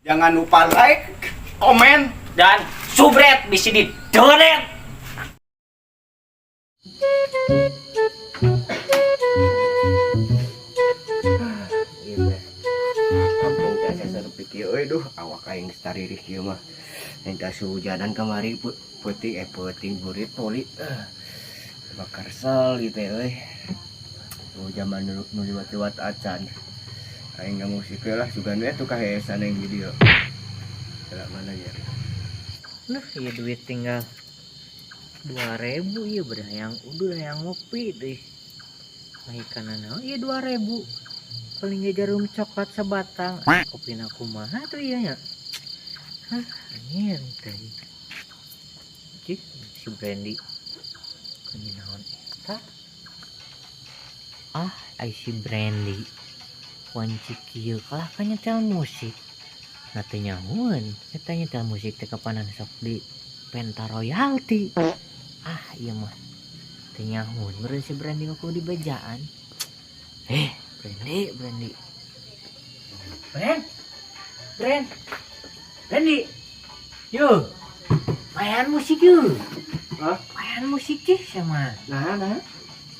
Jangan lupa like, komen, dan subscribe bisa di donate. kampung biasa serupik ieu euy duh awak aing staririk ieu mah. Enta suhujanan kamari peuting burit poli. Bakar sal gitu euy. Tuh zaman dulu nu liwat-liwat acan. Aing nggak musik lah sugan we tuh kahesan yang video. Kelak mana ya? Nah, ya duit tinggal 2.000 ya bedah yang udah yang ngopi deh. Mai kanan ya 2.000. Paling jarum coklat sebatang. Kopi aku mah tuh iya nya. Hah, anjir teh. Cih, si Brandy. Kani naon eta? Ah, ai si Brandy. Wanci kieu kalah ka nyetel musik. Nate nyamun, eta nyetel musik teh kapanan sok di Penta Royalty. Ah, iya mah. Teh nyamun, meureun si Brandy mah kudu dibejaan. Brandy. Brandy. Yo. Mayan musik yuk. Hah? Mayan musik sih sama. Nah.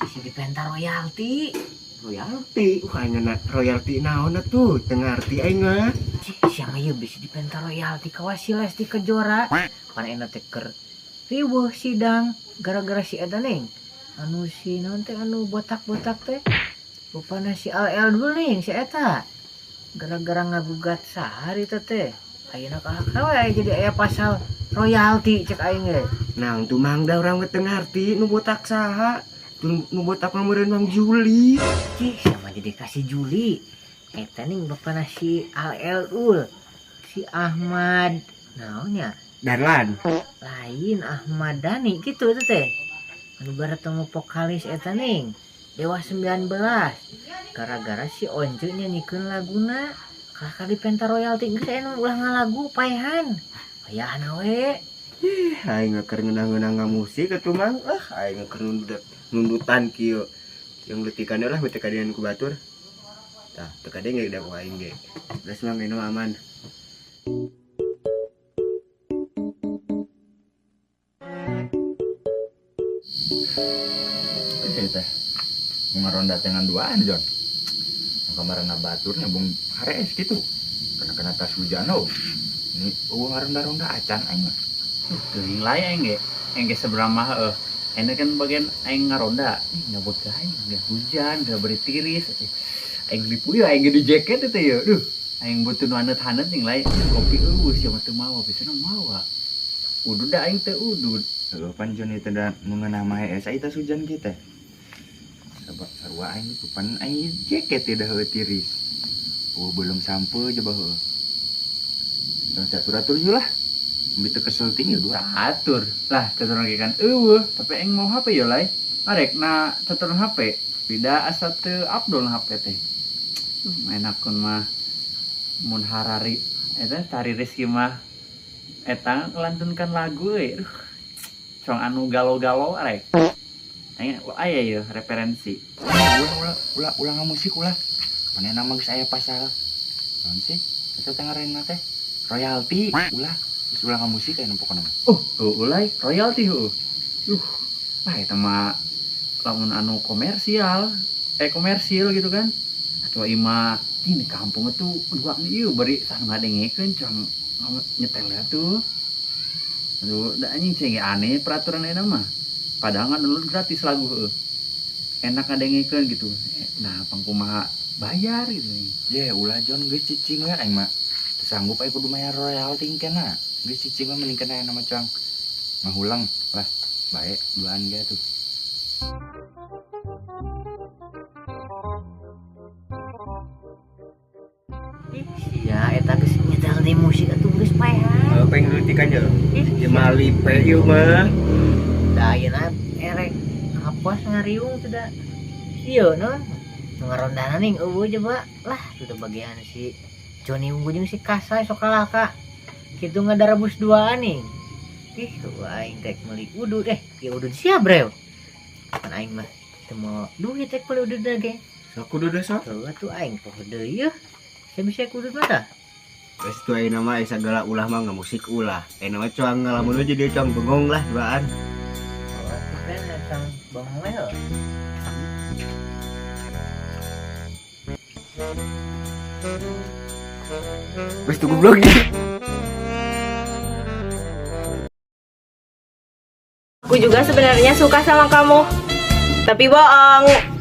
Isi di Penta Royalty. Royalty, aing royalty naon atuh? Teu ngarti aing mah. Cih, siapa ya bisa di Penta Royalty kawas si Lesti Kejora. Pan enak teker riweuh sidang gara-gara si eta ning. Anu si naon teh anu botak-botak teh. Rupana si LL dulu ning si eta. Gara-gara ngagugat sahari teh. Ayeuna kalah jadi aya pasal royalty cek aing ge. Nah, untuk mangda orang teu ngarti nu botak saha? Nu botak mah meureun Mang Juli. Cih, sama jadi kasih Juli. Eta ning bapana si LL si Ahmad naonnya? Darlan. Lain Ahmad Dhani gitu teh. Anu baratemu vokalis eta ning Dewa 19. Gara-gara si Once nyanyiikeun laguna kakak di Penta Royalty geus anu ulah ngalagu paehan. Payahna we. Aing keur ngeunang-ngeunang musik atuh Mang. Aing keur nundutan kieu. Yang letikannya lah bete kadean ku batur. Tah, teu kade ge da ku aing ge. Geus Mang inu aman. Teh ngaronda dengan duaan Jon kemarin baturnya bung hares gitu kena tas hujan ini ngaronda-ronda acan aing mah teuing lain aing ge seberapa ini kan bagian aing ngaronda nyabut ka aing ge hujan udah beri tiris aing lipuy aing di jaket itu ya aing butuh nu hanet-hanet ning lain kopi sia mah teu mawa bisa mawa udud da aing teu udud pan Jon itu da mengenah mah esa itu hujan kita sabak sarua aing itu pan aing jaket tidak tiris belum sampai coba jangan catur-atur juga lah begitu kesel tinggi dua atur lah catur lagi kan tapi aing mau HP ya lai arek na catur HP beda asa teu Abdul HP teh main akun mah mun harari eta tari Rizky mah eta ngelantunkan lagu cong anu galau-galau arek aya ya referensi ulah musik ulah mana nama geus aya pasal naon sih eta teh ngaranna teh royalty ulah geus ulah musik aya pokona ulah royalty eta mah lamun anu komersial gitu kan atuh imah di kampung itu dua ieu bari sang ngadengekeun cong nyetel atuh aduh da anjing cenge aneh peraturan eta mah padahal kan dulu gratis lagu enak ngadengekeun gitu nah pangkumaha bayar gitu ulah Jon geus cicing we aing mah teu sanggup aya kudu mayar royalty kenna geus cicing mah mending kana nama cang ngahulang lah bae duaan ge tuh Ya eta geus nyetel di musik atuh geus paehan. Pengen letikan je. Jemali pe ieu mah. Da ayeuna erek hapus ngariung teh da. Ieu non ngarondana ning eueuh coba lah teu bagian si Joni Ungu jeung si Kasai sok kalaka. Kitu ngadarabus duaan ning. Aing teh meuli udud ieu udud sia brew. Pan aing mah teu mau duit teh meuli udud ge. Sok kudu desa. Tuh atuh aing poho deui yeuh. Saya bisa udud mah tah. Terus tuh ayo nama segala ulah mah nggak musik ulah. Nama cuang ngalamun aja dia cuang bengong lah duaan. Oh, kan datang bengong. Wes tunggu vlognya. Aku juga sebenarnya suka sama kamu, tapi bohong.